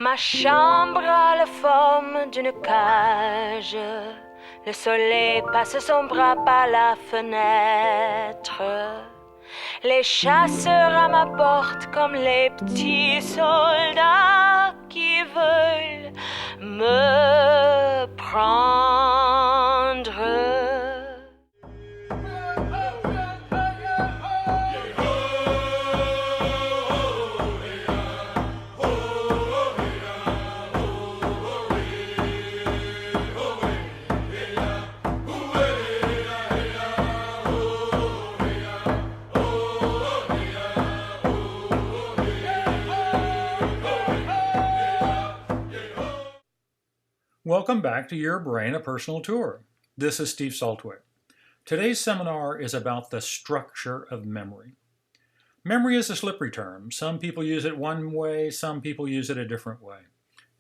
Ma chambre a la forme d'une cage. Le soleil passe son bras par la fenêtre. Les chasseurs à ma porte comme les petits soldats qui veulent me prendre. Welcome back to Your Brain, a Personal Tour. This is Steve Saltwick. Today's seminar is about the structure of memory. Memory is a slippery term. Some people use it one way, some people use it a different way.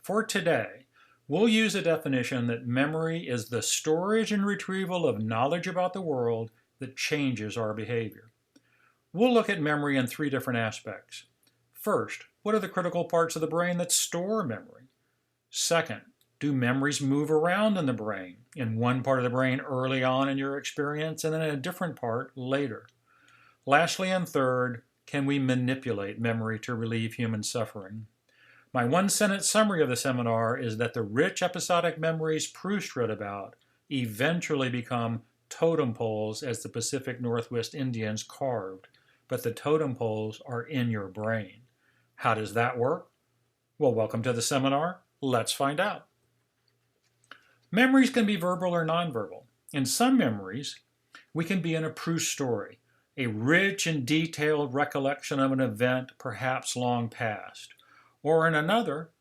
For today, we'll use a definition that memory is the storage and retrieval of knowledge about the world that changes our behavior. We'll look at memory in three different aspects. First, what are the critical parts of the brain that store memory? Second, do memories move around in the brain, in one part of the brain early on in your experience and then in a different part later? Lastly and third, can we manipulate memory to relieve human suffering? My one-sentence summary of the seminar is that the rich episodic memories Proust wrote about eventually become totem poles as the Pacific Northwest Indians carved, but the totem poles are in your brain. How does that work? Well, welcome to the seminar. Let's find out. Memories can be verbal or nonverbal. In some memories, we can be in a Proust story, a rich and detailed recollection of an event perhaps long past. Or in another,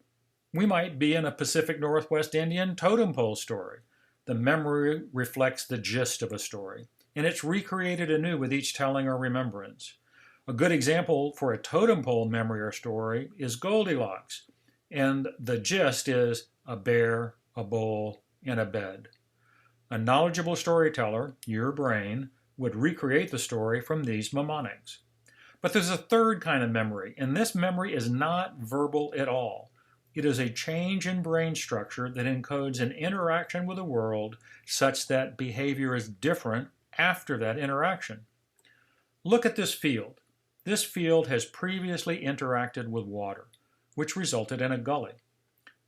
we might be in a Pacific Northwest Indian totem pole story. The memory reflects the gist of a story, and it's recreated anew with each telling or remembrance. A good example for a totem pole memory or story is Goldilocks, and the gist is a bear, a bull, and a bed. A knowledgeable storyteller, your brain, would recreate the story from these mnemonics. But there's a third kind of memory, and this memory is not verbal at all. It is a change in brain structure that encodes an interaction with the world such that behavior is different after that interaction. Look at this field. This field has previously interacted with water, which resulted in a gully.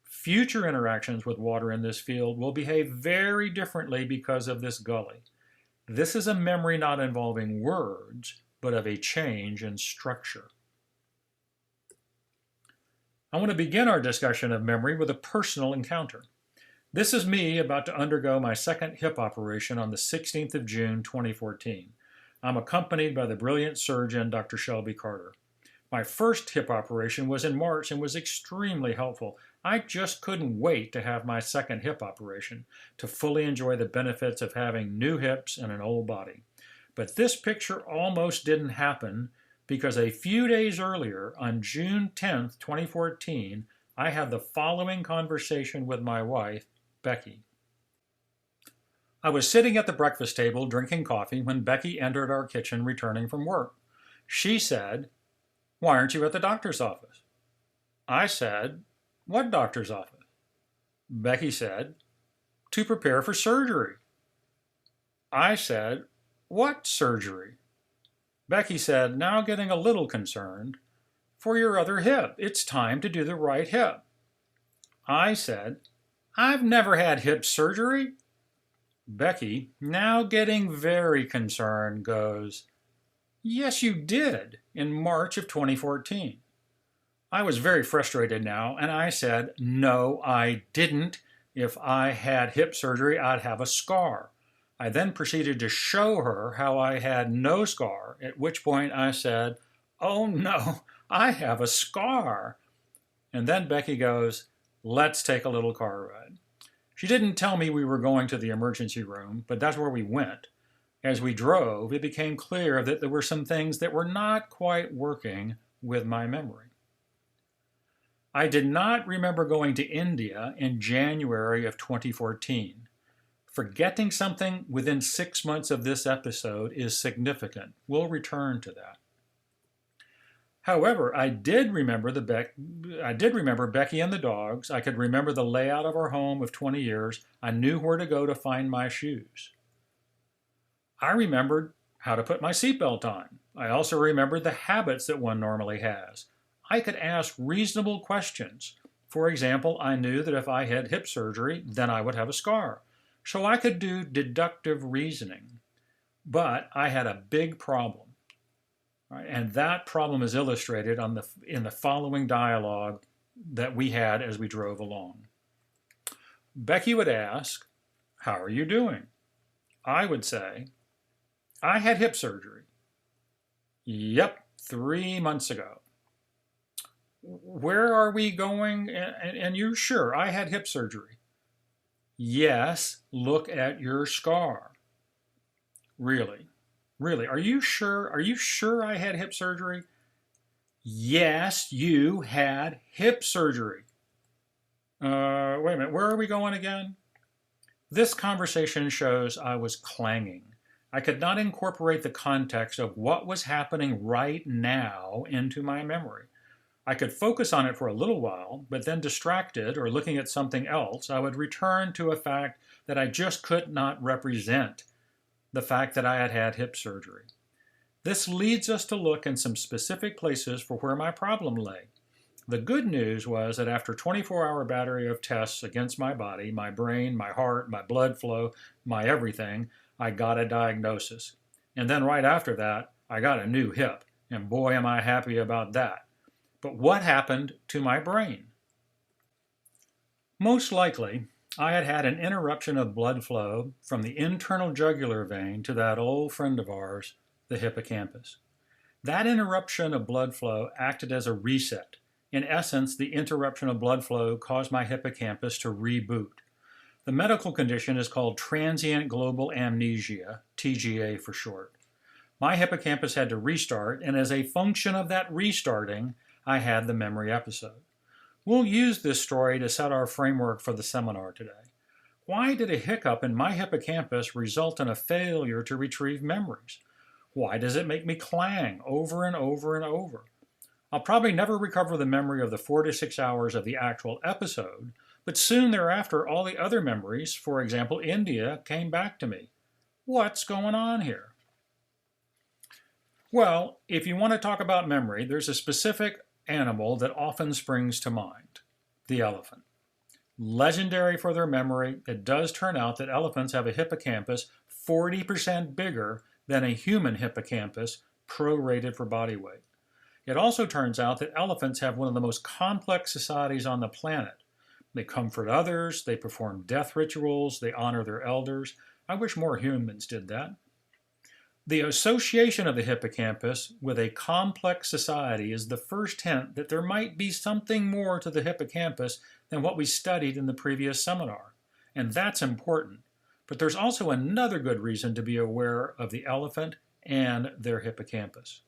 Future interactions with water in this field will behave very differently because of this gully. This is a memory not involving words, but of a change in structure. I want to begin our discussion of memory with a personal encounter. This is me about to undergo my second hip operation on the 16th of June, 2014. I'm accompanied by the brilliant surgeon, Dr. Shelby Carter. My first hip operation was in March and was extremely helpful. I just couldn't wait to have my second hip operation, to fully enjoy the benefits of having new hips and an old body. But this picture almost didn't happen because a few days earlier, on June 10th, 2014, I had the following conversation with my wife, Becky. I was sitting at the breakfast table drinking coffee when Becky entered our kitchen returning from work. She said, "Why aren't you at the doctor's office?" I said, "What doctor's office?" Becky said, "To prepare for surgery." I said, "What surgery?" Becky said, now getting a little concerned, "For your other hip. It's time to do the right hip." I said, "I've never had hip surgery." Becky, now getting very concerned, goes, "Yes, you did, in March of 2014. I was very frustrated now, and I said, "No, I didn't. If I had hip surgery, I'd have a scar." I then proceeded to show her how I had no scar, at which point I said, "Oh no, I have a scar." And then Becky goes, "Let's take a little car ride." She didn't tell me we were going to the emergency room, but that's where we went. As we drove, it became clear that there were some things that were not quite working with my memory. I did not remember going to India in January of 2014. Forgetting something within 6 months of this episode is significant. We'll return to that. However, I did remember Becky and the dogs. I could remember the layout of our home of 20 years. I knew where to go to find my shoes. I remembered how to put my seatbelt on. I also remembered the habits that one normally has. I could ask reasonable questions. For example, I knew that if I had hip surgery, then I would have a scar. So I could do deductive reasoning. But I had a big problem. Right? And that problem is illustrated in the following dialogue that we had as we drove along. Becky would ask, "How are you doing?" I would say, "I had hip surgery." "Yep, 3 months ago." "Where are we going? And you're sure I had hip surgery?" "Yes, look at your scar." "Really? Really? Are you sure? Are you sure I had hip surgery?" "Yes, you had hip surgery." Wait a minute, where are we going again?" This conversation shows I was clanging. I could not incorporate the context of what was happening right now into my memory. I could focus on it for a little while, but then distracted or looking at something else, I would return to a fact that I just could not represent, the fact that I had had hip surgery. This leads us to look in some specific places for where my problem lay. The good news was that after a 24-hour battery of tests against my body, my brain, my heart, my blood flow, my everything, I got a diagnosis. And then right after that, I got a new hip. And boy, am I happy about that. But what happened to my brain? Most likely, I had had an interruption of blood flow from the internal jugular vein to that old friend of ours, the hippocampus. That interruption of blood flow acted as a reset. In essence, the interruption of blood flow caused my hippocampus to reboot. The medical condition is called transient global amnesia, TGA for short. My hippocampus had to restart, and as a function of that restarting, I had the memory episode. We'll use this story to set our framework for the seminar today. Why did a hiccup in my hippocampus result in a failure to retrieve memories? Why does it make me clang over and over and over? I'll probably never recover the memory of the 4 to 6 hours of the actual episode, but soon thereafter all the other memories, for example India, came back to me. What's going on here? Well, if you want to talk about memory, there's a specific animal that often springs to mind: the elephant. Legendary for their memory, it does turn out that elephants have a hippocampus 40% bigger than a human hippocampus, prorated for body weight. It also turns out that elephants have one of the most complex societies on the planet. They comfort others, they perform death rituals, they honor their elders. I wish more humans did that. The association of the hippocampus with a complex society is the first hint that there might be something more to the hippocampus than what we studied in the previous seminar. And that's important. But there's also another good reason to be aware of the elephant and their hippocampus.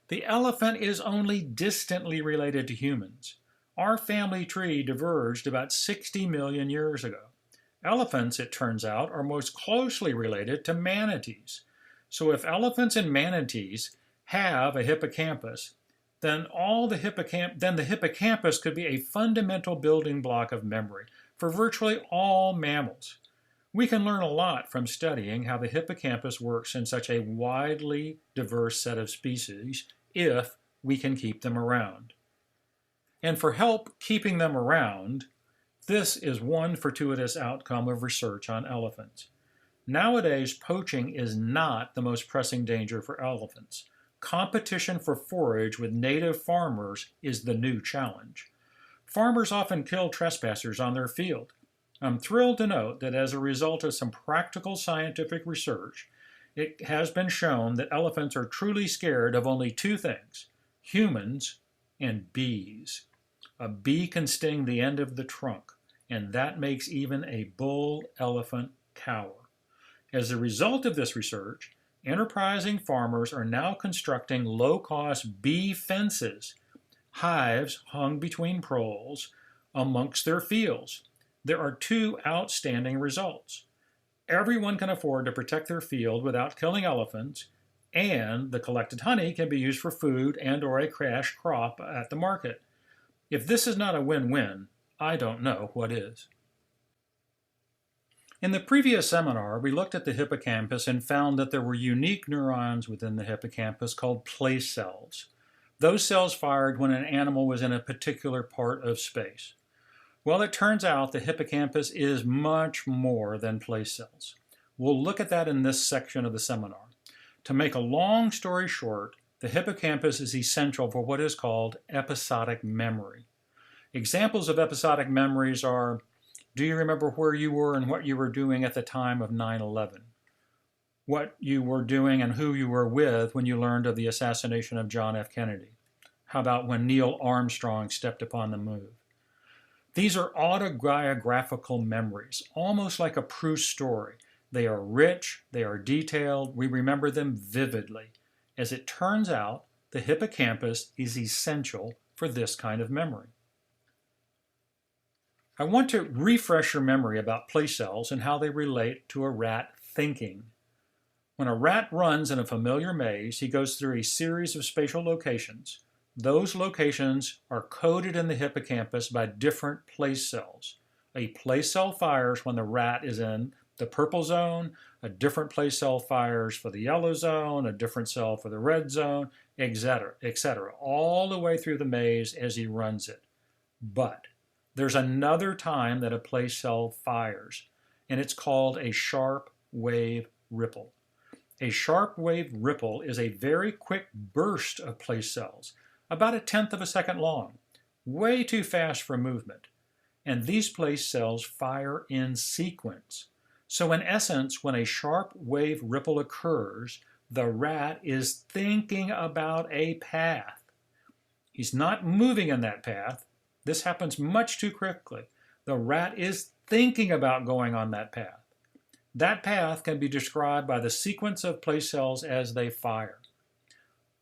The elephant is only distantly related to humans. Our family tree diverged about 60 million years ago. Elephants, it turns out, are most closely related to manatees. So if elephants and manatees have a hippocampus, then the hippocampus could be a fundamental building block of memory for virtually all mammals. We can learn a lot from studying how the hippocampus works in such a widely diverse set of species if we can keep them around. And for help keeping them around, this is one fortuitous outcome of research on elephants. Nowadays, poaching is not the most pressing danger for elephants. Competition for forage with native farmers is the new challenge. Farmers often kill trespassers on their field. I'm thrilled to note that as a result of some practical scientific research, it has been shown that elephants are truly scared of only two things: humans and bees. A bee can sting the end of the trunk, and that makes even a bull elephant cower. As a result of this research, enterprising farmers are now constructing low-cost bee fences, hives hung between poles, amongst their fields. There are two outstanding results. Everyone can afford to protect their field without killing elephants, and the collected honey can be used for food and or a cash crop at the market. If this is not a win-win, I don't know what is. In the previous seminar, we looked at the hippocampus and found that there were unique neurons within the hippocampus called place cells. Those cells fired when an animal was in a particular part of space. Well, it turns out the hippocampus is much more than place cells. We'll look at that in this section of the seminar. To make a long story short, the hippocampus is essential for what is called episodic memory. Examples of episodic memories are, do you remember where you were and what you were doing at the time of 9/11? What you were doing and who you were with when you learned of the assassination of John F. Kennedy? How about when Neil Armstrong stepped upon the moon? These are autobiographical memories, almost like a Proust story. They are rich, they are detailed, we remember them vividly. As it turns out, the hippocampus is essential for this kind of memory. I want to refresh your memory about place cells and how they relate to a rat thinking. When a rat runs in a familiar maze, he goes through a series of spatial locations. Those locations are coded in the hippocampus by different place cells. A place cell fires when the rat is in the purple zone, a different place cell fires for the yellow zone, a different cell for the red zone, etc., all the way through the maze as he runs it. But there's another time that a place cell fires, and it's called a sharp wave ripple. A sharp wave ripple is a very quick burst of place cells, about 1/10 of a second long, way too fast for movement. And these place cells fire in sequence. So in essence, when a sharp wave ripple occurs, the rat is thinking about a path. He's not moving in that path. This happens much too quickly. The rat is thinking about going on that path. That path can be described by the sequence of place cells as they fire.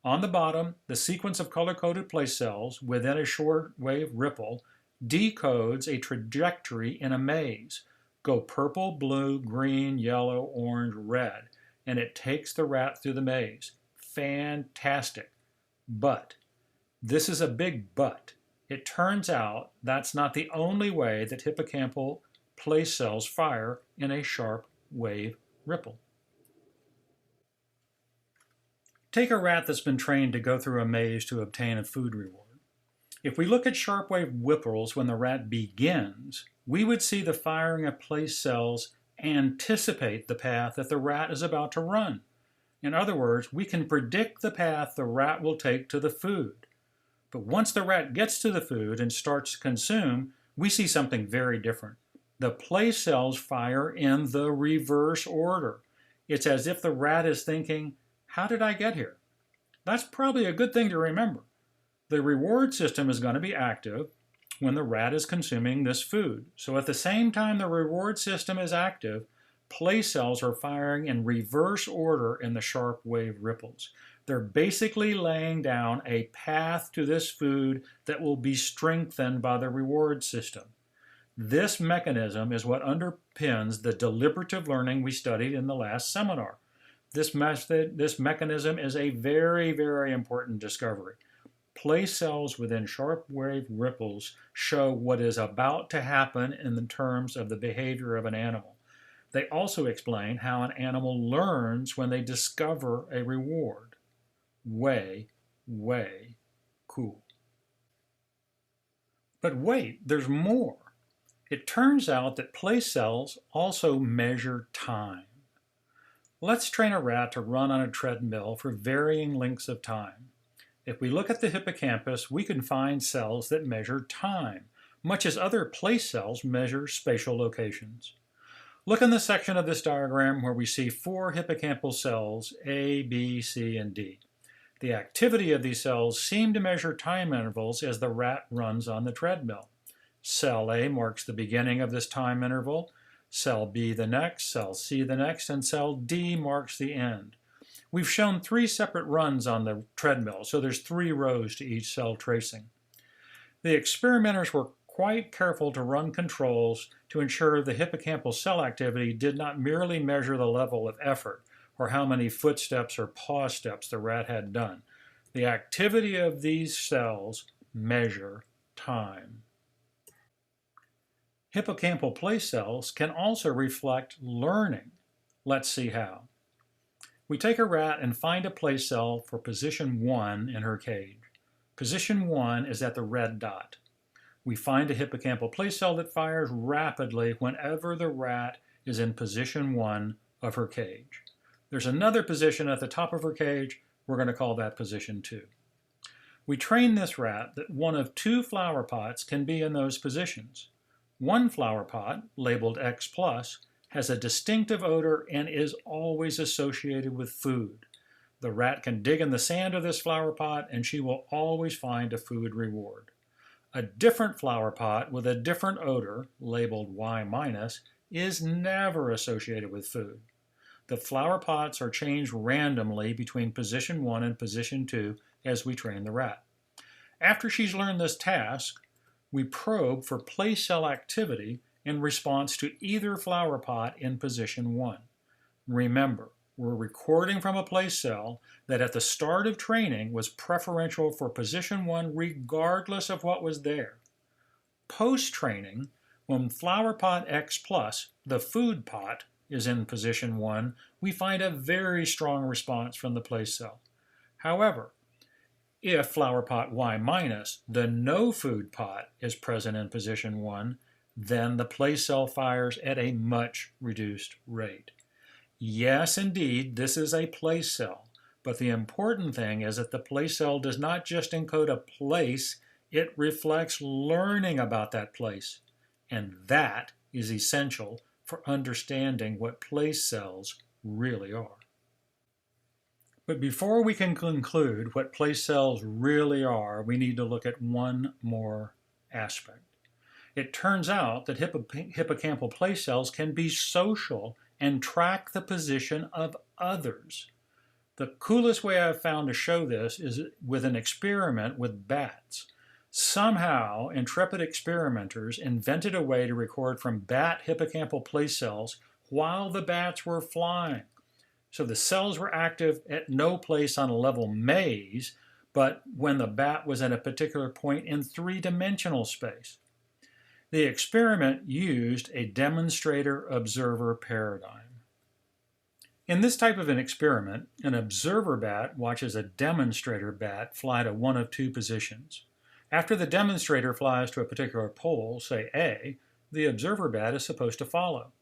On the bottom, the sequence of color-coded place cells within a short wave ripple decodes a trajectory in a maze. Go purple, blue, green, yellow, orange, red, and it takes the rat through the maze. Fantastic. But, this is a big but. It turns out that's not the only way that hippocampal place cells fire in a sharp wave ripple. Take a rat that's been trained to go through a maze to obtain a food reward. If we look at sharp wave ripples when the rat begins, we would see the firing of place cells anticipate the path that the rat is about to run. In other words, we can predict the path the rat will take to the food. But once the rat gets to the food and starts to consume, we see something very different. The place cells fire in the reverse order. It's as if the rat is thinking, how did I get here? That's probably a good thing to remember. The reward system is going to be active when the rat is consuming this food. So at the same time the reward system is active, place cells are firing in reverse order in the sharp wave ripples. They're basically laying down a path to this food that will be strengthened by the reward system. This mechanism is what underpins the deliberative learning we studied in the last seminar. This mechanism is a very, very important discovery. Place cells within sharp wave ripples show what is about to happen in the terms of the behavior of an animal. They also explain how an animal learns when they discover a reward. Way, way cool. But wait, there's more. It turns out that place cells also measure time. Let's train a rat to run on a treadmill for varying lengths of time. If we look at the hippocampus, we can find cells that measure time, much as other place cells measure spatial locations. Look in the section of this diagram where we see 4 hippocampal cells, A, B, C, and D. The activity of these cells seem to measure time intervals as the rat runs on the treadmill. Cell A marks the beginning of this time interval, cell B the next, cell C the next, and cell D marks the end. We've shown 3 separate runs on the treadmill, so there's 3 rows to each cell tracing. The experimenters were quite careful to run controls to ensure the hippocampal cell activity did not merely measure the level of effort, or how many footsteps or paw steps the rat had done. The activity of these cells measure time. Hippocampal place cells can also reflect learning. Let's see how. We take a rat and find a place cell for position 1 in her cage. Position 1 is at the red dot. We find a hippocampal place cell that fires rapidly whenever the rat is in position 1 of her cage. There's another position at the top of her cage. We're going to call that position 2. We train this rat that one of 2 flower pots can be in those positions. One flower pot, labeled X+, has a distinctive odor and is always associated with food. The rat can dig in the sand of this flower pot and she will always find a food reward. A different flower pot with a different odor, labeled Y-, is never associated with food. The flower pots are changed randomly between position 1 and position 2 as we train the rat. After she's learned this task, we probe for place cell activity in response to either flower pot in position 1. Remember, we're recording from a place cell that at the start of training was preferential for position 1 regardless of what was there. Post-training, when flower pot X+, the food pot, is in position 1, we find a very strong response from the place cell. However, if flower pot Y-, the no food pot, is present in position 1, then the place cell fires at a much reduced rate. Yes, indeed, this is a place cell, but the important thing is that the place cell does not just encode a place, it reflects learning about that place. And that is essential for understanding what place cells really are. But before we can conclude what place cells really are, we need to look at one more aspect. It turns out that hippocampal place cells can be social and track the position of others. The coolest way I've found to show this is with an experiment with bats. Somehow, intrepid experimenters invented a way to record from bat hippocampal place cells while the bats were flying. So the cells were active at no place on a level maze, but when the bat was at a particular point in 3-dimensional space. The experiment used a demonstrator-observer paradigm. In this type of an experiment, an observer bat watches a demonstrator bat fly to one of 2 positions. After the demonstrator flies to a particular pole, say A, the observer bat is supposed to follow.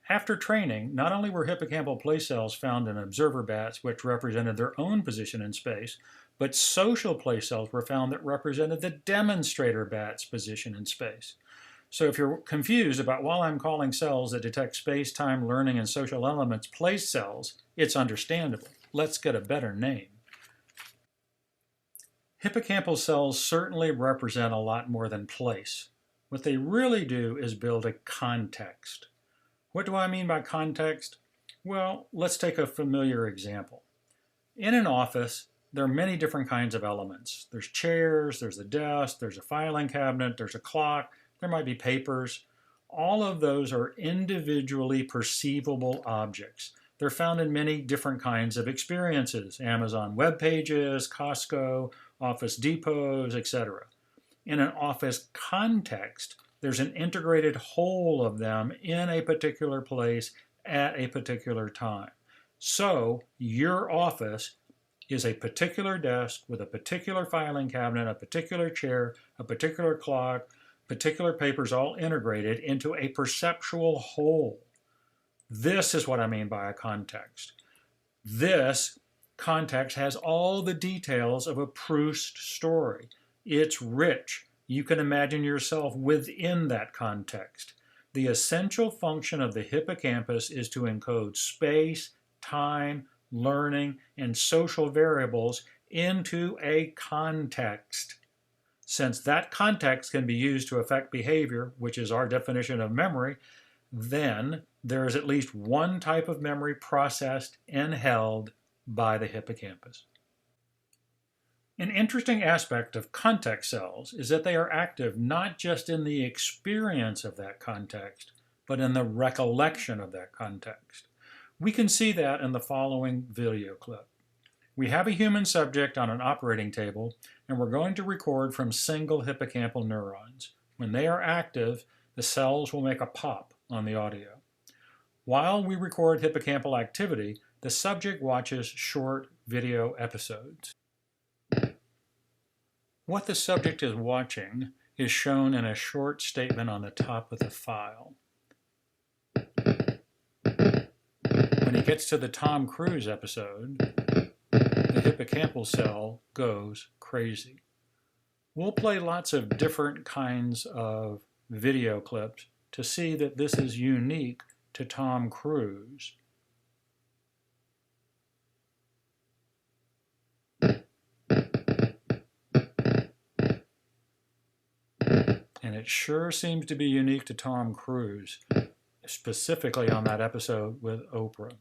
After training, not only were hippocampal place cells found in observer bats which represented their own position in space, but social place cells were found that represented the demonstrator bat's position in space. So if you're confused about why I'm calling cells that detect space, time, learning, and social elements place cells, it's understandable. Let's get a better name. Hippocampal cells certainly represent a lot more than place. What they really do is build a context. What do I mean by context? Well, let's take a familiar example. In an office, there are many different kinds of elements. There's chairs, there's a desk, there's a filing cabinet, there's a clock, there might be papers. All of those are individually perceivable objects. They're found in many different kinds of experiences, Amazon web pages, Costco, Office Depots, etc. In an office context, there's an integrated whole of them in a particular place at a particular time. So your office is a particular desk with a particular filing cabinet, a particular chair, a particular clock, particular papers all integrated into a perceptual whole. This is what I mean by a context. This context has all the details of a Proust story. It's rich. You can imagine yourself within that context. The essential function of the hippocampus is to encode space, time, learning, and social variables into a context. Since that context can be used to affect behavior, which is our definition of memory, then there is at least one type of memory processed and held by the hippocampus. An interesting aspect of context cells is that they are active not just in the experience of that context, but in the recollection of that context. We can see that in the following video clip. We have a human subject on an operating table, and we're going to record from single hippocampal neurons. When they are active, the cells will make a pop on the audio. While we record hippocampal activity, the subject watches short video episodes. What the subject is watching is shown in a short statement on the top of the file. When he gets to the Tom Cruise episode, the hippocampal cell goes crazy. We'll play lots of different kinds of video clips to see that this is unique to Tom Cruise. And it sure seems to be unique to Tom Cruise, specifically on that episode with Oprah.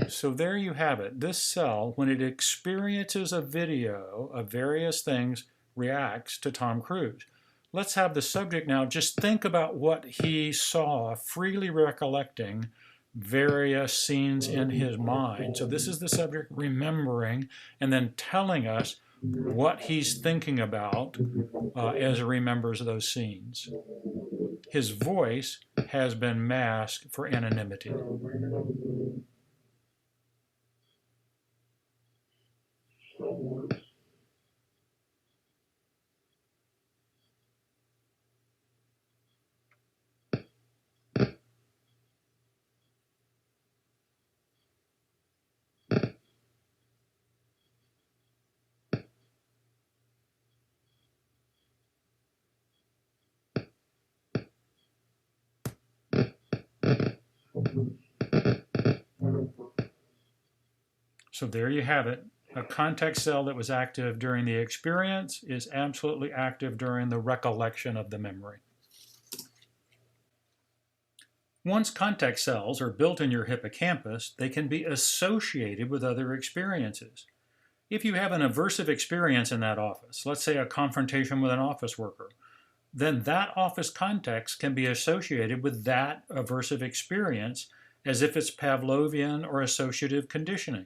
So there you have it. This cell, when it experiences a video of various things, reacts to Tom Cruise. Let's have the subject now just think about what he saw, freely recollecting various scenes in his mind. So this is the subject remembering and then telling us what he's thinking about as he remembers those scenes. His voice has been masked for anonymity. So there you have it. A context cell that was active during the experience is absolutely active during the recollection of the memory. Once context cells are built in your hippocampus, they can be associated with other experiences. If you have an aversive experience in that office, let's say a confrontation with an office worker, then that office context can be associated with that aversive experience as if it's Pavlovian or associative conditioning.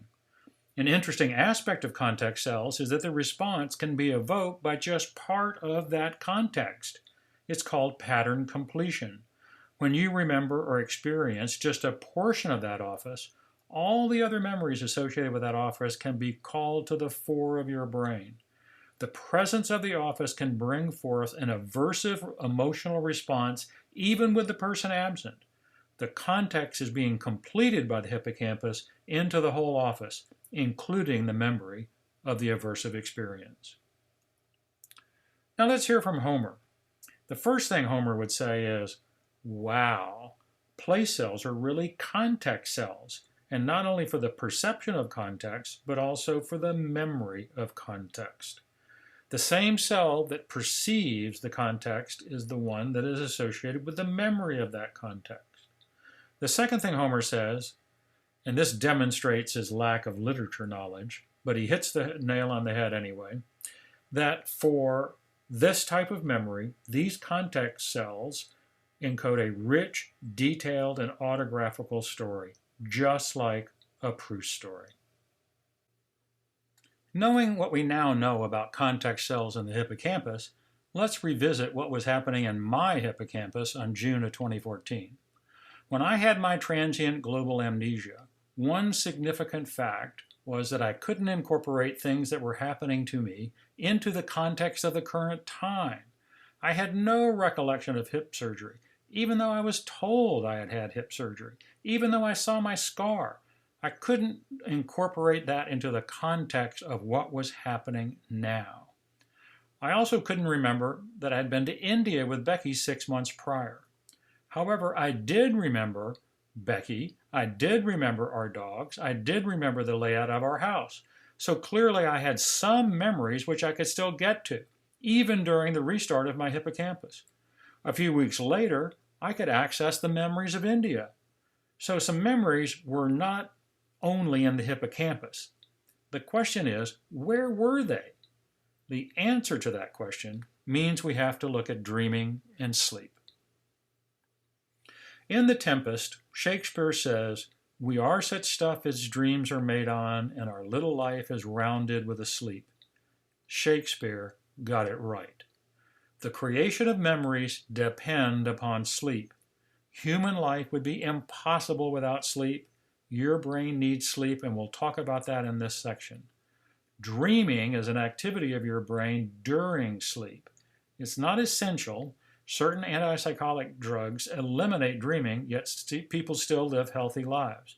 An interesting aspect of context cells is that the response can be evoked by just part of that context. It's called pattern completion. When you remember or experience just a portion of that office, all the other memories associated with that office can be called to the fore of your brain. The presence of the office can bring forth an aversive emotional response even with the person absent. The context is being completed by the hippocampus into the whole office, including the memory of the aversive experience. Now let's hear from Homer. The first thing Homer would say is, wow, place cells are really context cells, and not only for the perception of context, but also for the memory of context. The same cell that perceives the context is the one that is associated with the memory of that context. The second thing Homer says, and this demonstrates his lack of literature knowledge, but he hits the nail on the head anyway, that for this type of memory, these context cells encode a rich, detailed, and autographical story, just like a Proust story. Knowing what we now know about context cells in the hippocampus, let's revisit what was happening in my hippocampus on June of 2014. When I had my transient global amnesia, one significant fact was that I couldn't incorporate things that were happening to me into the context of the current time. I had no recollection of hip surgery, even though I was told I had had hip surgery, even though I saw my scar. I couldn't incorporate that into the context of what was happening now. I also couldn't remember that I'd been to India with Becky 6 months prior. However, I did remember Becky, I did remember our dogs, I did remember the layout of our house. So clearly I had some memories which I could still get to, even during the restart of my hippocampus. A few weeks later, I could access the memories of India. So some memories were not only in the hippocampus. The question is, where were they? The answer to that question means we have to look at dreaming and sleep. In The Tempest, Shakespeare says, "We are such stuff as dreams are made on, and our little life is rounded with a sleep." Shakespeare got it right. The creation of memories depend upon sleep. Human life would be impossible without sleep. Your brain needs sleep, and we'll talk about that in this section. Dreaming is an activity of your brain during sleep. It's not essential. Certain antipsychotic drugs eliminate dreaming, yet people still live healthy lives.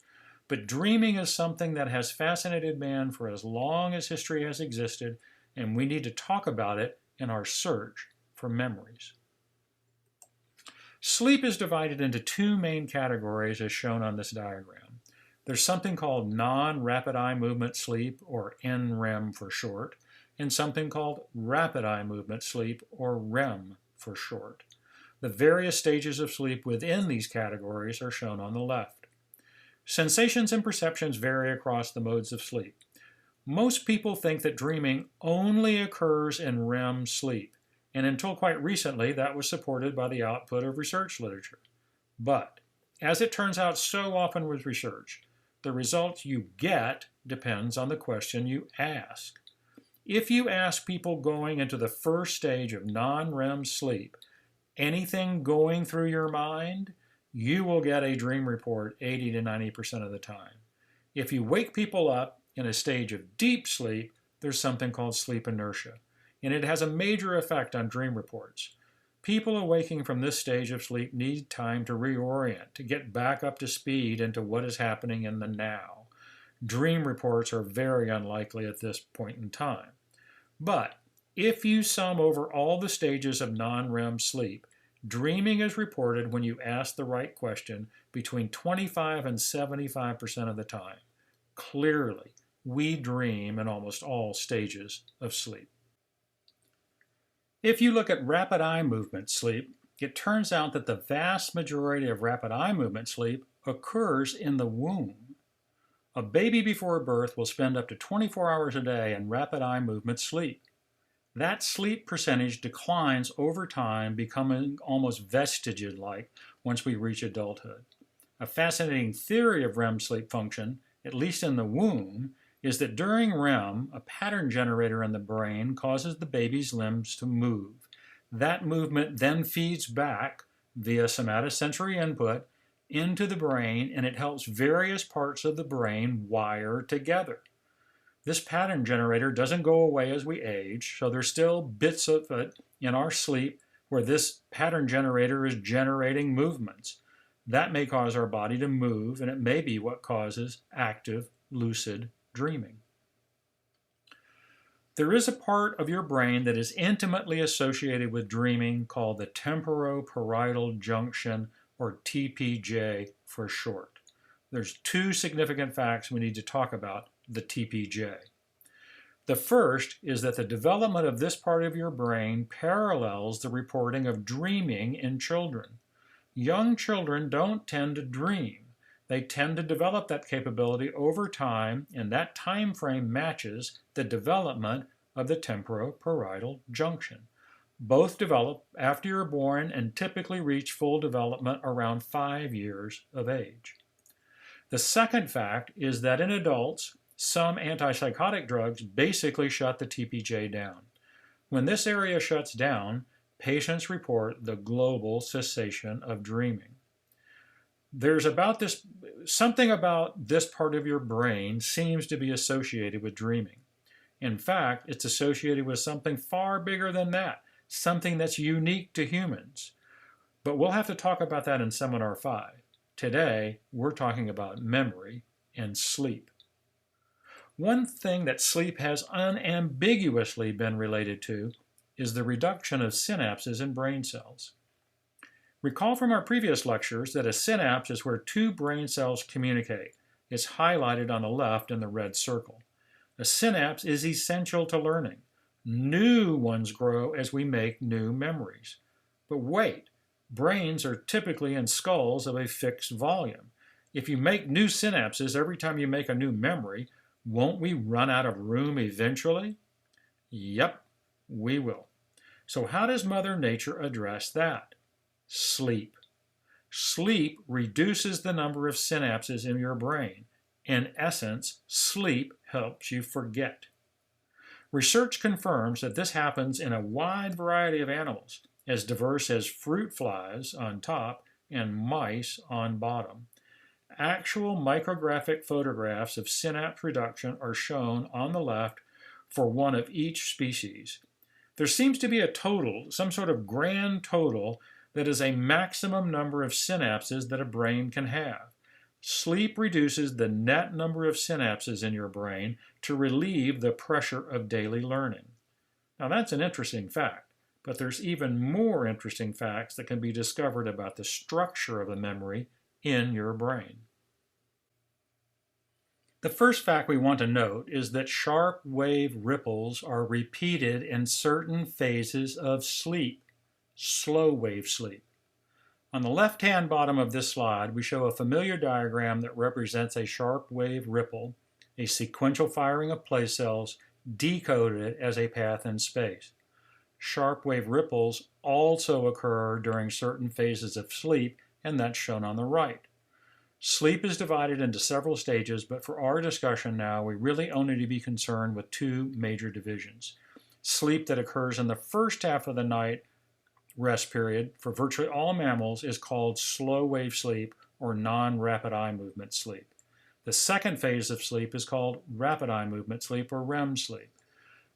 But dreaming is something that has fascinated man for as long as history has existed, and we need to talk about it in our search for memories. Sleep is divided into two main categories as shown on this diagram. There's something called non-rapid eye movement sleep, or NREM for short, and something called rapid eye movement sleep, or REM for short. The various stages of sleep within these categories are shown on the left. Sensations and perceptions vary across the modes of sleep. Most people think that dreaming only occurs in REM sleep, and until quite recently that was supported by the output of research literature. But, as it turns out so often with research, the results you get depends on the question you ask. If you ask people going into the first stage of non-REM sleep, anything going through your mind, you will get a dream report 80 to 90% of the time. If you wake people up in a stage of deep sleep, there's something called sleep inertia, and it has a major effect on dream reports. People awaking from this stage of sleep need time to reorient, to get back up to speed into what is happening in the now. Dream reports are very unlikely at this point in time. But if you sum over all the stages of non-REM sleep, dreaming is reported when you ask the right question between 25 and 75% of the time. Clearly, we dream in almost all stages of sleep. If you look at rapid eye movement sleep, it turns out that the vast majority of rapid eye movement sleep occurs in the womb. A baby before birth will spend up to 24 hours a day in rapid eye movement sleep. That sleep percentage declines over time, becoming almost vestigial-like once we reach adulthood. A fascinating theory of REM sleep function, at least in the womb, is that during REM, a pattern generator in the brain causes the baby's limbs to move. That movement then feeds back via somatosensory input into the brain, and it helps various parts of the brain wire together. This pattern generator doesn't go away as we age, so there's still bits of it in our sleep where this pattern generator is generating movements. That may cause our body to move, and it may be what causes active, lucid dreaming. There is a part of your brain that is intimately associated with dreaming called the temporoparietal junction, or TPJ for short. There's two significant facts we need to talk about the TPJ. The first is that the development of this part of your brain parallels the reporting of dreaming in children. Young children don't tend to dream. They tend to develop that capability over time, and that time frame matches the development of the temporoparietal junction. Both develop after you're born and typically reach full development around 5 years of age. The second fact is that in adults, some antipsychotic drugs basically shut the TPJ down. When this area shuts down, patients report the global cessation of dreaming. Something about this part of your brain seems to be associated with dreaming. In fact, it's associated with something far bigger than that, something that's unique to humans. But we'll have to talk about that in Seminar 5. Today, we're talking about memory and sleep. One thing that sleep has unambiguously been related to is the reduction of synapses in brain cells. Recall from our previous lectures that a synapse is where two brain cells communicate. It's highlighted on the left in the red circle. A synapse is essential to learning. New ones grow as we make new memories. But wait, brains are typically in skulls of a fixed volume. If you make new synapses every time you make a new memory, won't we run out of room eventually? Yep, We will. So how does Mother Nature address that? Sleep. Sleep reduces the number of synapses in your brain. In essence, sleep helps you forget. Research confirms that this happens in a wide variety of animals, as diverse as fruit flies on top and mice on bottom. Actual micrographic photographs of synapse reduction are shown on the left for one of each species. There seems to be a total, some sort of grand total, that is a maximum number of synapses that a brain can have. Sleep reduces the net number of synapses in your brain to relieve the pressure of daily learning. Now that's an interesting fact, but there's even more interesting facts that can be discovered about the structure of the memory in your brain. The first fact we want to note is that sharp wave ripples are repeated in certain phases of sleep, slow wave sleep. On the left-hand bottom of this slide, we show a familiar diagram that represents a sharp wave ripple, a sequential firing of place cells decoded as a path in space. Sharp wave ripples also occur during certain phases of sleep, and that's shown on the right. Sleep is divided into several stages, but for our discussion now, we really only need to be concerned with two major divisions. Sleep that occurs in the first half of the night rest period for virtually all mammals is called slow wave sleep or non-rapid eye movement sleep. The second phase of sleep is called rapid eye movement sleep or REM sleep.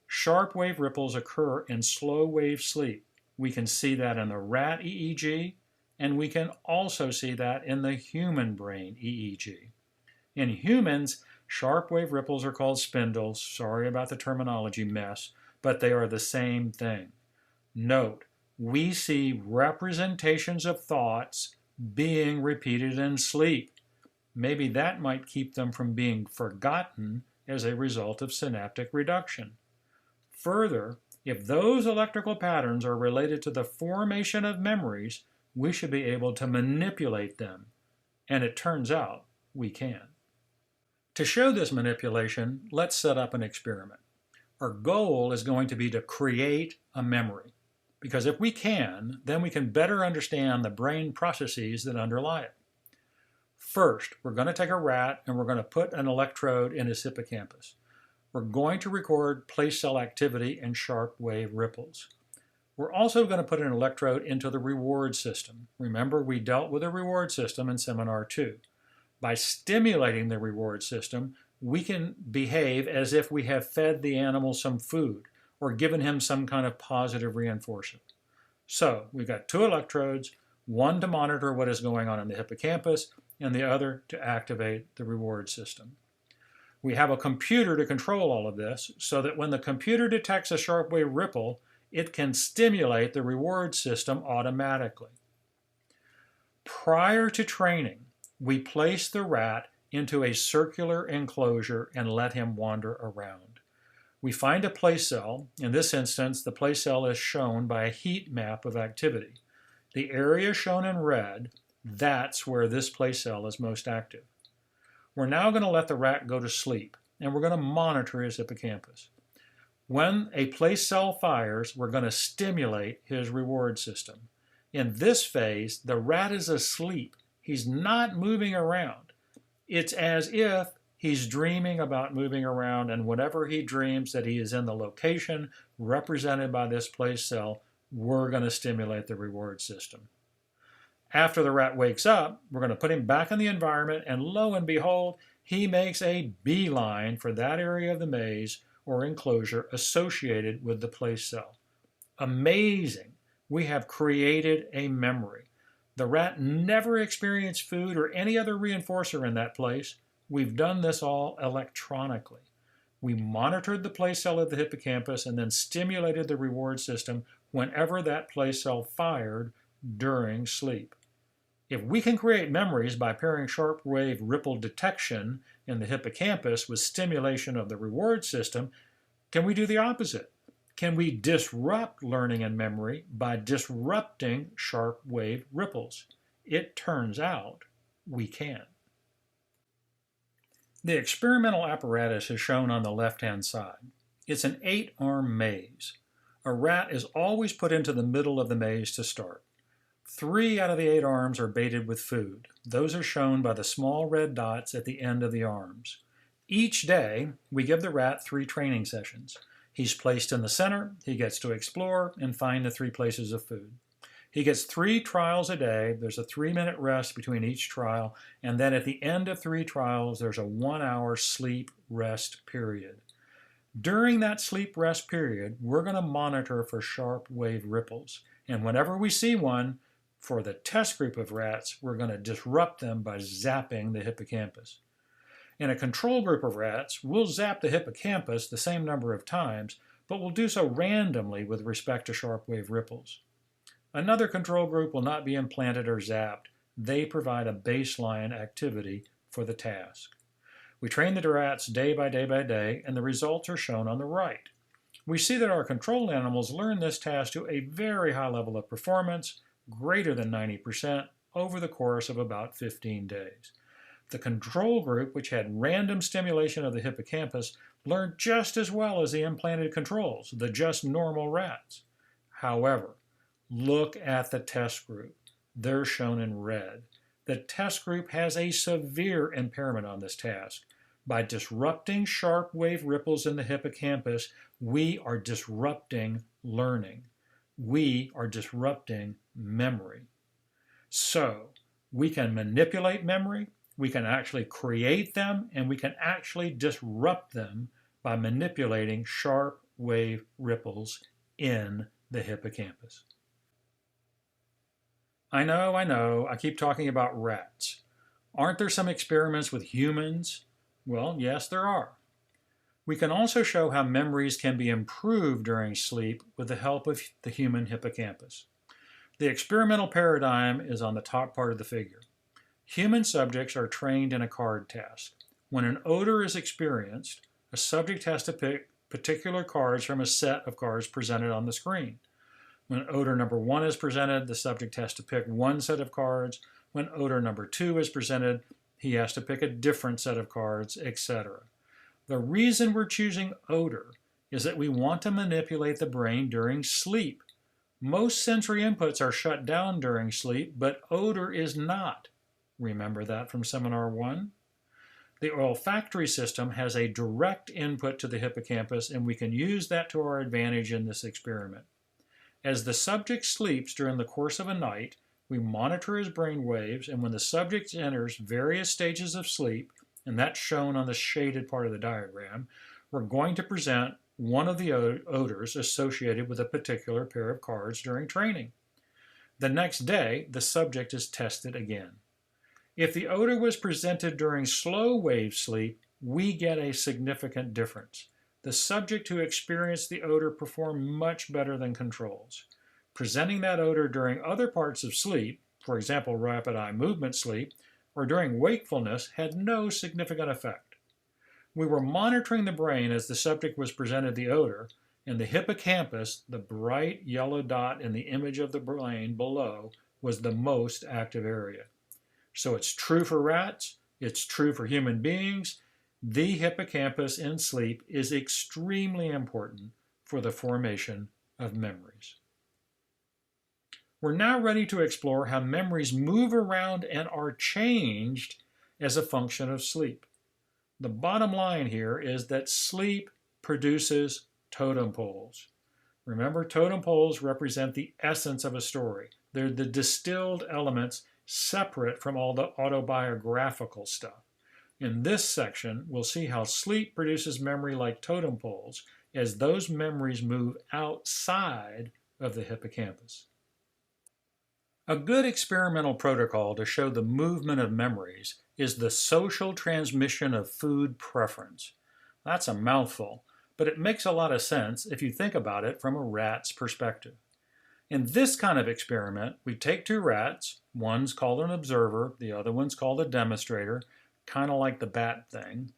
Sharp wave ripples occur in slow wave sleep. We can see that in the rat EEG, and we can also see that in the human brain EEG. In humans, sharp wave ripples are called spindles. Sorry about the terminology mess, but they are the same thing. Note, we see representations of thoughts being repeated in sleep. Maybe that might keep them from being forgotten as a result of synaptic reduction. Further, if those electrical patterns are related to the formation of memories, we should be able to manipulate them, and it turns out we can. To show this manipulation, let's set up an experiment. Our goal is going to be to create a memory, because if we can, then we can better understand the brain processes that underlie it. First, we're going to take a rat and we're going to put an electrode in his hippocampus. We're going to record place cell activity and sharp wave ripples. We're also going to put an electrode into the reward system. Remember, we dealt with a reward system in Seminar 2. By stimulating the reward system, we can behave as if we have fed the animal some food or given him some kind of positive reinforcement. So we've got two electrodes, one to monitor what is going on in the hippocampus and the other to activate the reward system. We have a computer to control all of this so that when the computer detects a sharp wave ripple, it can stimulate the reward system automatically. Prior to training, we place the rat into a circular enclosure and let him wander around. We find a place cell. In this instance, the place cell is shown by a heat map of activity. The area shown in red, that's where this place cell is most active. We're now going to let the rat go to sleep, and we're going to monitor his hippocampus. When a place cell fires, we're going to stimulate his reward system. In this phase, the rat is asleep. He's not moving around. It's as if he's dreaming about moving around, and whenever he dreams that he is in the location represented by this place cell, we're going to stimulate the reward system. After the rat wakes up, we're going to put him back in the environment, and lo and behold, he makes a beeline for that area of the maze or enclosure associated with the place cell. Amazing! We have created a memory. The rat never experienced food or any other reinforcer in that place. We've done this all electronically. We monitored the place cell of the hippocampus and then stimulated the reward system whenever that place cell fired during sleep. If we can create memories by pairing sharp wave ripple detection in the hippocampus with stimulation of the reward system, can we do the opposite? Can we disrupt learning and memory by disrupting sharp wave ripples? It turns out we can. The experimental apparatus is shown on the left-hand side. It's an 8-arm maze. A rat is always put into the middle of the maze to start. 3 out of the 8 arms are baited with food. Those are shown by the small red dots at the end of the arms. Each day, we give the rat 3 training sessions. He's placed in the center, he gets to explore and find the 3 places of food. He gets 3 trials a day, there's a 3-minute rest between each trial, and then at the end of 3 trials, there's a 1-hour sleep rest period. During that sleep rest period, we're going to monitor for sharp wave ripples, and whenever we see one, for the test group of rats, we're going to disrupt them by zapping the hippocampus. In a control group of rats, we'll zap the hippocampus the same number of times, but we'll do so randomly with respect to sharp wave ripples. Another control group will not be implanted or zapped. They provide a baseline activity for the task. We train the rats day by day by day, and the results are shown on the right. We see that our control animals learn this task to a very high level of performance, greater than 90%, over the course of about 15 days. The control group, which had random stimulation of the hippocampus, learned just as well as the implanted controls, the just normal rats. However, look at the test group. They're shown in red. The test group has a severe impairment on this task. By disrupting sharp wave ripples in the hippocampus, we are disrupting learning. We are disrupting memory. So, we can manipulate memory, we can actually create them, and we can actually disrupt them by manipulating sharp wave ripples in the hippocampus. I know, I keep talking about rats. Aren't there some experiments with humans? Well, yes, there are. We can also show how memories can be improved during sleep with the help of the human hippocampus. The experimental paradigm is on the top part of the figure. Human subjects are trained in a card task. When an odor is experienced, a subject has to pick particular cards from a set of cards presented on the screen. When odor number 1 is presented, the subject has to pick one set of cards. When odor number 2 is presented, he has to pick a different set of cards, etc. The reason we're choosing odor is that we want to manipulate the brain during sleep. Most sensory inputs are shut down during sleep, but odor is not. Remember that from Seminar 1? The olfactory system has a direct input to the hippocampus, and we can use that to our advantage in this experiment. As the subject sleeps during the course of a night, we monitor his brain waves, and when the subject enters various stages of sleep, and that's shown on the shaded part of the diagram, we're going to present one of the odors associated with a particular pair of cards during training. The next day, the subject is tested again. If the odor was presented during slow wave sleep, we get a significant difference. The subject who experienced the odor performed much better than controls. Presenting that odor during other parts of sleep, for example, rapid eye movement sleep, or during wakefulness, had no significant effect. We were monitoring the brain as the subject was presented the odor, and the hippocampus, the bright yellow dot in the image of the brain below, was the most active area. So it's true for rats, it's true for human beings. The hippocampus in sleep is extremely important for the formation of memories. We're now ready to explore how memories move around and are changed as a function of sleep. The bottom line here is that sleep produces totem poles. Remember, totem poles represent the essence of a story. They're the distilled elements separate from all the autobiographical stuff. In this section, we'll see how sleep produces memory like totem poles as those memories move outside of the hippocampus. A good experimental protocol to show the movement of memories is the social transmission of food preference. That's a mouthful, but it makes a lot of sense if you think about it from a rat's perspective. In this kind of experiment, we take 2 rats, one's called an observer, the other one's called a demonstrator, kind of like the bat thing.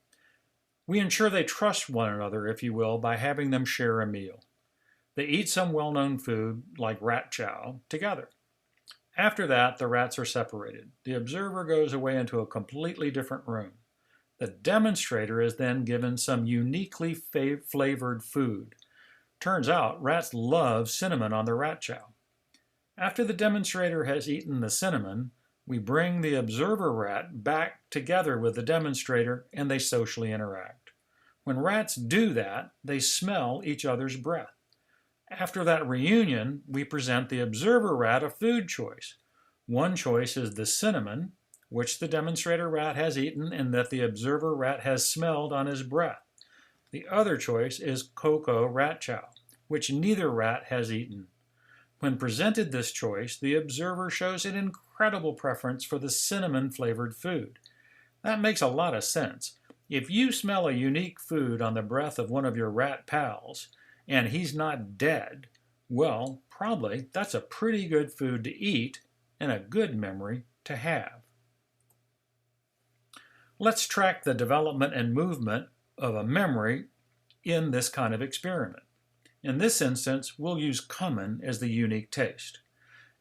We ensure they trust one another, if you will, by having them share a meal. They eat some well-known food, like rat chow, together. After that, the rats are separated. The observer goes away into a completely different room. The demonstrator is then given some uniquely flavored food. Turns out rats love cinnamon on their rat chow. After the demonstrator has eaten the cinnamon, we bring the observer rat back together with the demonstrator and they socially interact. When rats do that, they smell each other's breath. After that reunion, we present the observer rat a food choice. One choice is the cinnamon, which the demonstrator rat has eaten and that the observer rat has smelled on his breath. The other choice is cocoa rat chow, which neither rat has eaten. When presented this choice, the observer shows an incredible preference for the cinnamon-flavored food. That makes a lot of sense. If you smell a unique food on the breath of one of your rat pals, and he's not dead, well, probably that's a pretty good food to eat and a good memory to have. Let's track the development and movement of a memory in this kind of experiment. In this instance, we'll use cumin as the unique taste.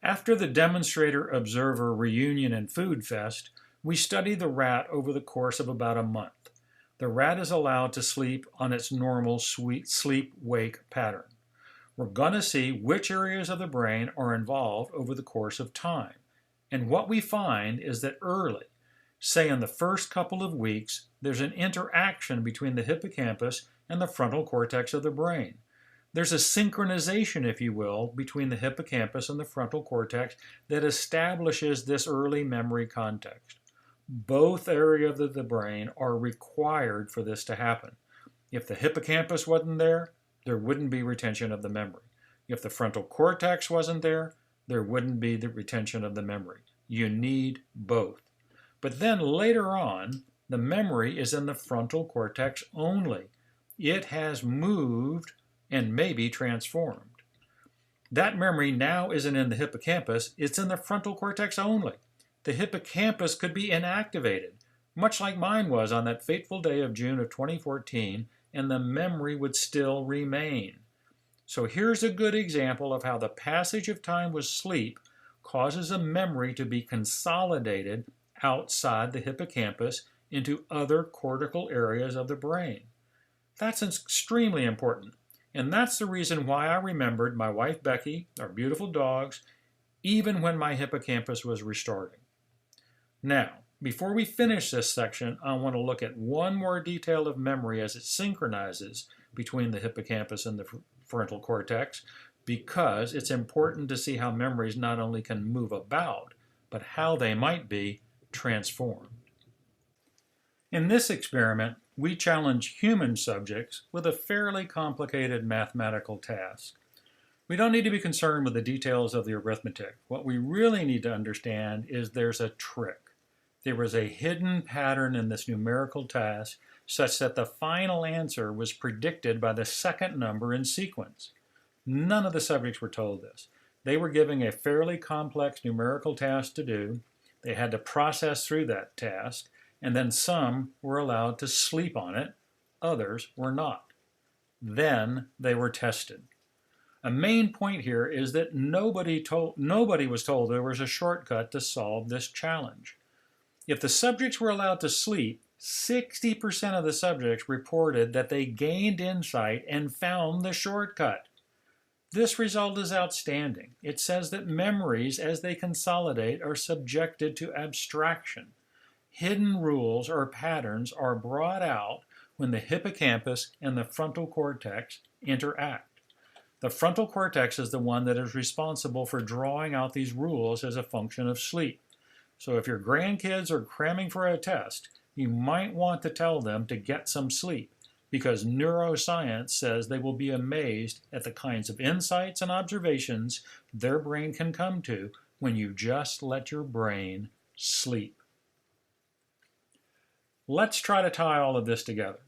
After the demonstrator-observer reunion and food fest, we study the rat over the course of about a month. The rat is allowed to sleep on its normal sleep-wake pattern. We're going to see which areas of the brain are involved over the course of time. And what we find is that early, say in the first couple of weeks, there's an interaction between the hippocampus and the frontal cortex of the brain. There's a synchronization, if you will, between the hippocampus and the frontal cortex that establishes this early memory context. Both areas of the brain are required for this to happen. If the hippocampus wasn't there, there wouldn't be retention of the memory. If the frontal cortex wasn't there, there wouldn't be the retention of the memory. You need both. But then later on, the memory is in the frontal cortex only. It has moved and may be transformed. That memory now isn't in the hippocampus, it's in the frontal cortex only. The hippocampus could be inactivated, much like mine was on that fateful day of June of 2014, and the memory would still remain. So here's a good example of how the passage of time with sleep causes a memory to be consolidated outside the hippocampus into other cortical areas of the brain. That's extremely important. And that's the reason why I remembered my wife Becky, our beautiful dogs, even when my hippocampus was restarting. Now, before we finish this section, I want to look at one more detail of memory as it synchronizes between the hippocampus and the frontal cortex, because it's important to see how memories not only can move about, but how they might be transformed. In this experiment, we challenge human subjects with a fairly complicated mathematical task. We don't need to be concerned with the details of the arithmetic. What we really need to understand is there's a trick. There was a hidden pattern in this numerical task such that the final answer was predicted by the second number in sequence. None of the subjects were told this. They were given a fairly complex numerical task to do. They had to process through that task, and then some were allowed to sleep on it, others were not. Then they were tested. A main point here is that nobody was told there was a shortcut to solve this challenge. If the subjects were allowed to sleep, 60% of the subjects reported that they gained insight and found the shortcut. This result is outstanding. It says that memories, as they consolidate, are subjected to abstraction. Hidden rules or patterns are brought out when the hippocampus and the frontal cortex interact. The frontal cortex is the one that is responsible for drawing out these rules as a function of sleep. So if your grandkids are cramming for a test, you might want to tell them to get some sleep, because neuroscience says they will be amazed at the kinds of insights and observations their brain can come to when you just let your brain sleep. Let's try to tie all of this together.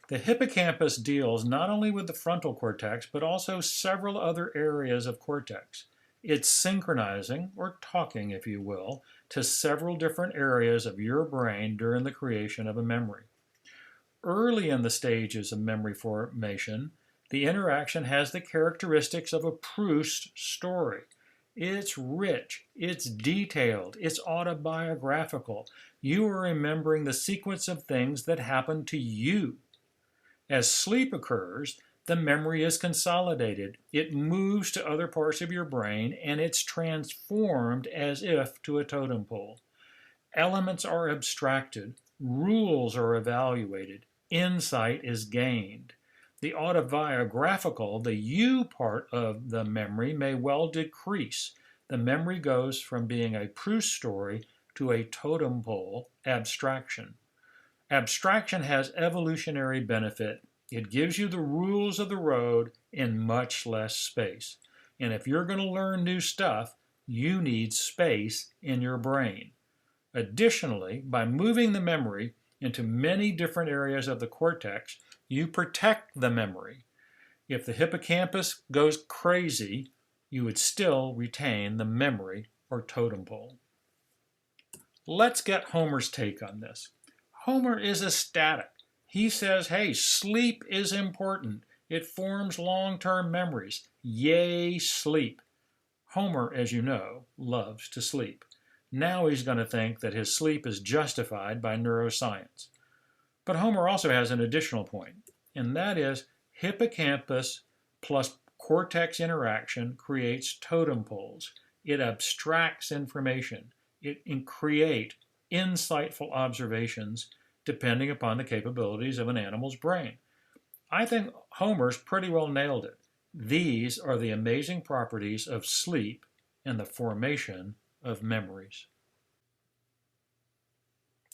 The hippocampus deals not only with the frontal cortex, but also several other areas of cortex. It's synchronizing, or talking if you will, to several different areas of your brain during the creation of a memory. Early in the stages of memory formation, the interaction has the characteristics of a Proust story. It's rich, it's detailed, it's autobiographical. You are remembering the sequence of things that happened to you. As sleep occurs, the memory is consolidated. It moves to other parts of your brain and it's transformed as if to a totem pole. Elements are abstracted, rules are evaluated, insight is gained. The autobiographical, the you part of the memory may well decrease. The memory goes from being a Proust story to a totem pole abstraction. Abstraction has evolutionary benefit. It gives you the rules of the road in much less space. And if you're going to learn new stuff, you need space in your brain. Additionally, by moving the memory into many different areas of the cortex, you protect the memory. If the hippocampus goes crazy, you would still retain the memory or totem pole. Let's get Homer's take on this. Homer is ecstatic. He says, hey, sleep is important. It forms long-term memories. Yay, sleep. Homer, as you know, loves to sleep. Now he's going to think that his sleep is justified by neuroscience. But Homer also has an additional point, and that is hippocampus plus cortex interaction creates totem poles. It abstracts information. It can create insightful observations depending upon the capabilities of an animal's brain. I think Homer's pretty well nailed it. These are the amazing properties of sleep and the formation of memories.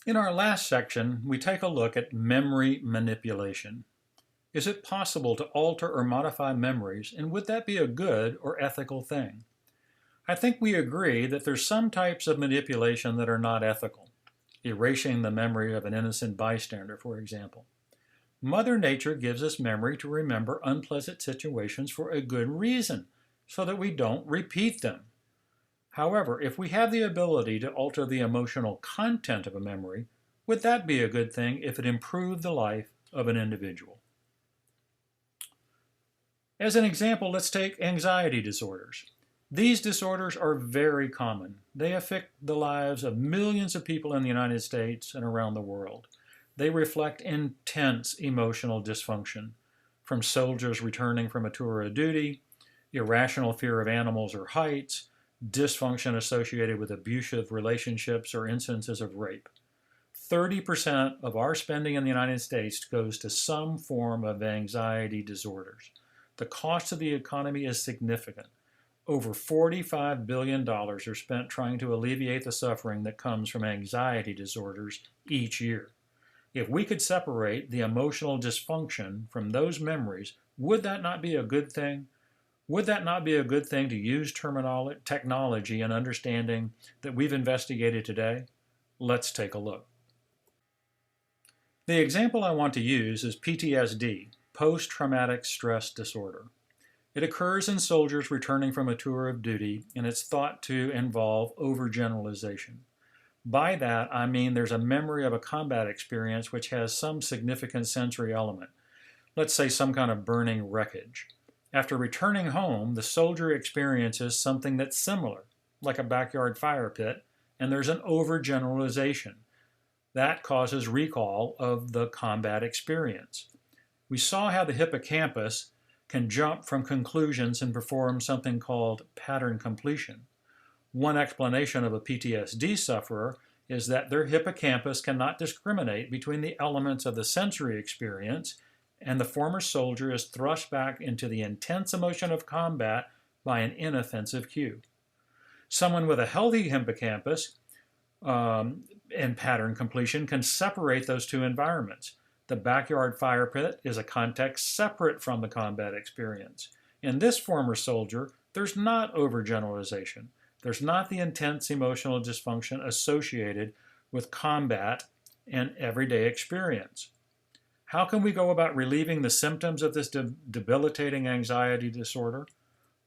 In our last section, we take a look at memory manipulation. Is it possible to alter or modify memories, and would that be a good or ethical thing? I think we agree that there's some types of manipulation that are not ethical. Erasing the memory of an innocent bystander, for example. Mother Nature gives us memory to remember unpleasant situations for a good reason, so that we don't repeat them. However, if we have the ability to alter the emotional content of a memory, would that be a good thing if it improved the life of an individual? As an example, let's take anxiety disorders. These disorders are very common. They affect the lives of millions of people in the United States and around the world. They reflect intense emotional dysfunction, from soldiers returning from a tour of duty, irrational fear of animals or heights, dysfunction associated with abusive relationships or instances of rape. 30% of our spending in the United States goes to some form of anxiety disorders. The cost of the economy is significant. Over $45 billion are spent trying to alleviate the suffering that comes from anxiety disorders each year. If we could separate the emotional dysfunction from those memories, would that not be a good thing? Would that not be a good thing to use technology and understanding that we've investigated today? Let's take a look. The example I want to use is PTSD, post-traumatic stress disorder. It occurs in soldiers returning from a tour of duty, and it's thought to involve overgeneralization. By that, I mean there's a memory of a combat experience which has some significant sensory element. Let's say some kind of burning wreckage. After returning home, the soldier experiences something that's similar, like a backyard fire pit, and there's an overgeneralization. That causes recall of the combat experience. We saw how the hippocampus can jump from conclusions and perform something called pattern completion. One explanation of a PTSD sufferer is that their hippocampus cannot discriminate between the elements of the sensory experience, and the former soldier is thrust back into the intense emotion of combat by an inoffensive cue. Someone with a healthy hippocampus and pattern completion can separate those two environments. The backyard fire pit is a context separate from the combat experience. In this former soldier, there's not overgeneralization. There's not the intense emotional dysfunction associated with combat and everyday experience. How can we go about relieving the symptoms of this debilitating anxiety disorder?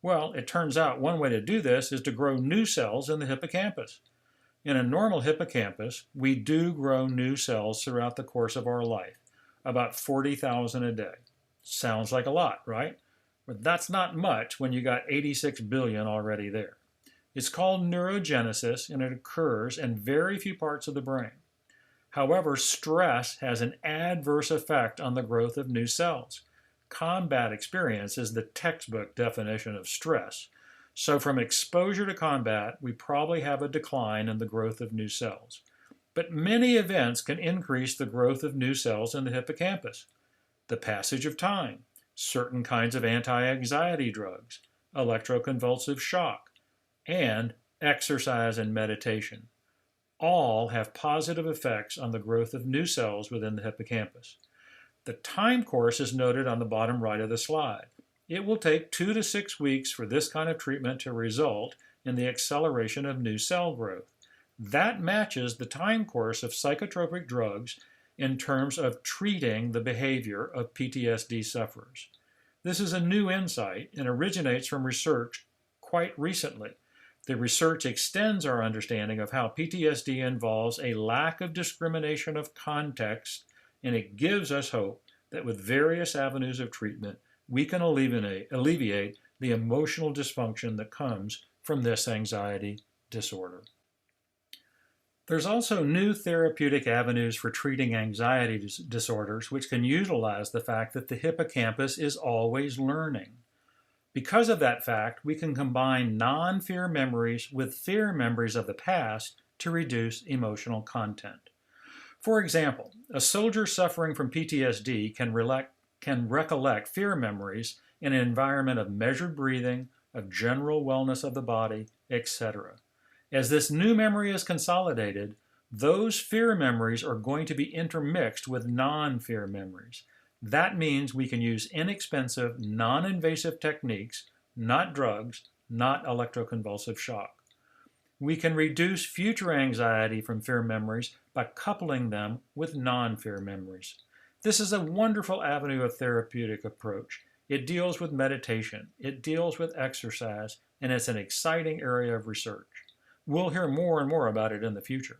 Well, it turns out one way to do this is to grow new cells in the hippocampus. In a normal hippocampus, we do grow new cells throughout the course of our life, about 40,000 a day. Sounds like a lot, right? But that's not much when you got 86 billion already there. It's called neurogenesis, and it occurs in very few parts of the brain. However, stress has an adverse effect on the growth of new cells. combat experience is the textbook definition of stress. So from exposure to combat, we probably have a decline in the growth of new cells. But many events can increase the growth of new cells in the hippocampus. The passage of time, certain kinds of anti-anxiety drugs, electroconvulsive shock, and exercise and meditation all have positive effects on the growth of new cells within the hippocampus. The time course is noted on the bottom right of the slide. It will take 2 to 6 weeks for this kind of treatment to result in the acceleration of new cell growth. That matches the time course of psychotropic drugs in terms of treating the behavior of PTSD sufferers. This is a new insight and originates from research quite recently. The research extends our understanding of how PTSD involves a lack of discrimination of context, and it gives us hope that with various avenues of treatment, we can alleviate the emotional dysfunction that comes from this anxiety disorder. There's also new therapeutic avenues for treating anxiety disorders which can utilize the fact that the hippocampus is always learning. Because of that fact, we can combine non-fear memories with fear memories of the past to reduce emotional content. For example, a soldier suffering from PTSD can recollect fear memories in an environment of measured breathing, of general wellness of the body, etc. As this new memory is consolidated, those fear memories are going to be intermixed with non-fear memories. That means we can use inexpensive, non-invasive techniques, not drugs, not electroconvulsive shock. We can reduce future anxiety from fear memories by coupling them with non-fear memories. This is a wonderful avenue of therapeutic approach. It deals with meditation, it deals with exercise, and it's an exciting area of research. We'll hear more and more about it in the future.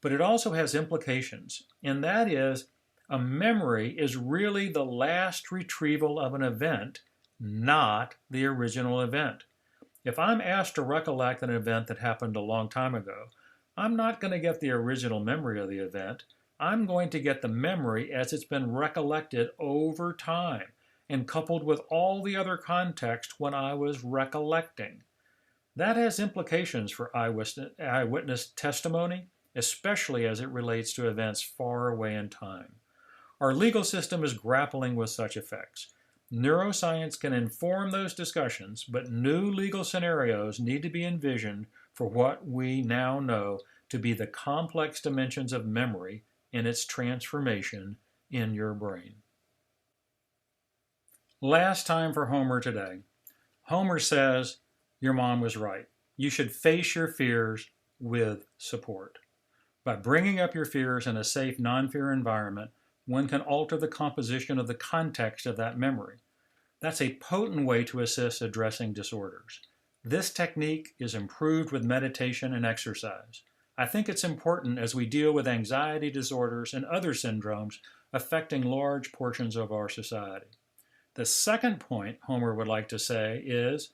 But it also has implications, and that is a memory is really the last retrieval of an event, not the original event. If I'm asked to recollect an event that happened a long time ago, I'm not going to get the original memory of the event. I'm going to get the memory as it's been recollected over time and coupled with all the other context when I was recollecting. That has implications for eyewitness testimony, especially as it relates to events far away in time. Our legal system is grappling with such effects. Neuroscience can inform those discussions, but new legal scenarios need to be envisioned for what we now know to be the complex dimensions of memory and its transformation in your brain. Last time for Homer today. Homer says, your mom was right. You should face your fears with support. By bringing up your fears in a safe, non-fear environment, one can alter the composition of the context of that memory. That's a potent way to assist addressing disorders. This technique is improved with meditation and exercise. I think it's important as we deal with anxiety disorders and other syndromes affecting large portions of our society. The second point Homer would like to say is,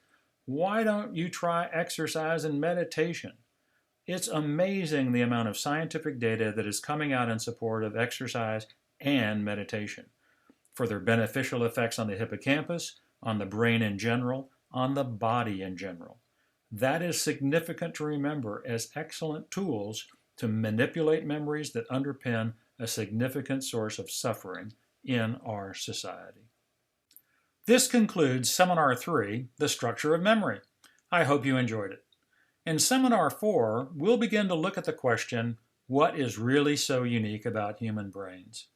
why don't you try exercise and meditation? It's amazing the amount of scientific data that is coming out in support of exercise and meditation for their beneficial effects on the hippocampus, on the brain in general, on the body in general. That is significant to remember as excellent tools to manipulate memories that underpin a significant source of suffering in our society. This concludes Seminar 3, The Structure of Memory. I hope you enjoyed it. In Seminar 4, we'll begin to look at the question, what is really so unique about human brains?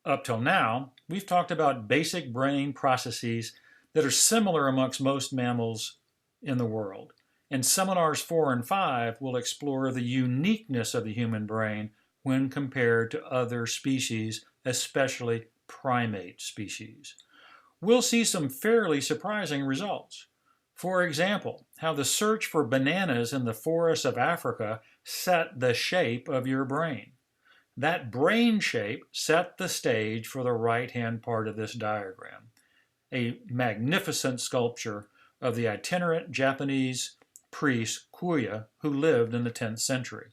Up till now, we've talked about basic brain processes that are similar amongst most mammals in the world. In Seminars 4 and 5, we'll explore the uniqueness of the human brain when compared to other species, especially primate species. We'll see some fairly surprising results. For example, how the search for bananas in the forests of Africa set the shape of your brain. That brain shape set the stage for the right-hand part of this diagram, a magnificent sculpture of the itinerant Japanese priest Kuya who lived in the 10th century.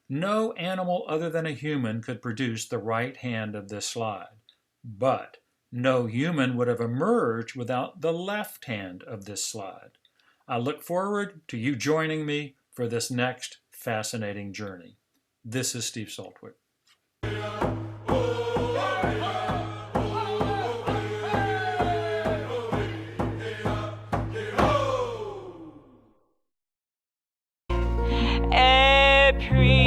No animal other than a human could produce the right hand of this slide, but No human would have emerged without the left hand of this slide. I look forward to you joining me for this next fascinating journey. This is Steve Saltwick. Et puis